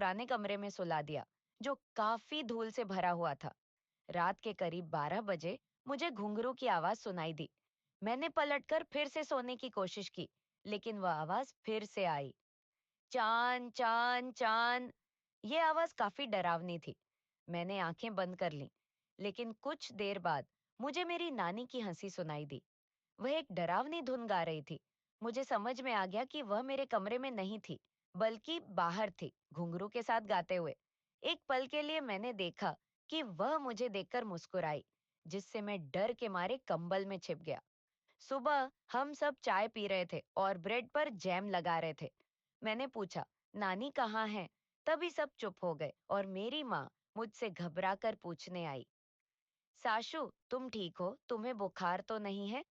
पुराने कमरे में सुला दिया, जो काफी धूल से भरा हुआ था। रात के करीब 12 बजे मुझे घुंघरू की आवाज सुनाई दी। मैंने पलटकर फिर से सोने की कोशिश की, लेकिन वह आवाज फिर से आई। चान चान चान। ये आवाज काफी डरावनी थी। मैंने आंखें बंद कर लीं, लेकिन कुछ देर बाद मुझे मेरी नानी की हंसी सुनाई दी। वह एक डरावनी धुन गा रही थी। मुझे समझ में आ गया कि वह मेरे कमरे में नहीं थी, बल्कि बाहर थी, घुंघरू के साथ गाते हुए। एक पल के लिए मैंने देखा कि वह मुझे देखकर मुस्कुराई, जिससे मैं डर के मारे कंबल में छिप गया। सुबह हम सब चाय पी रहे थे और ब्रेड पर जैम लगा रहे थे। मैंने पूछा, नानी कहाँ है? तभी सब चुप हो गए और मेरी माँ मुझसे घबराकर पूछने आई, साशु, तुम ठीक हो? तुम्हें बुखार तो नहीं है?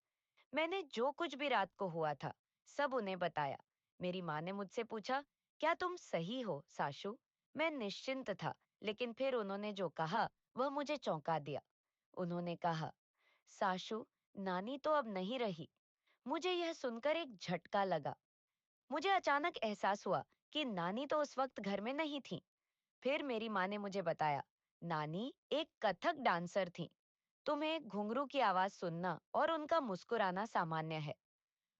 मैंने जो कुछ भी रात को हुआ था, सब उन्हें बताया। मेरी माँ ने मुझसे पूछा, क्या तुम सही हो, साशु? मैं निश्चिंत था, लेकिन फिर उन्होंने जो कहा, वह मुझे चौंका दिया। उन्होंने कहा, साशु, नानी तो अब नहीं रही। मुझे यह सुनकर एक झटका लगा। मुझे अचानक एहसास हुआ कि नानी तो उस वक्त घर में नहीं थी। फिर मेरी माँ ने मुझे बताया, नानी एक कथक डांसर थी। तुम्हें घुंघरू की आवाज सुनना और उनका मुस्कुराना सामान्य है।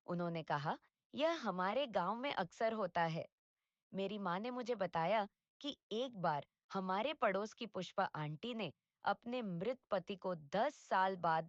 उन्होंने कहा, यह हमारे गांव में अक्सर होता है। मेरी माँ ने मुझे बताया कि एक बार हमारे पड़ोस की पुष्पा आंटी ने अपने मृत पति को 10 साल बाद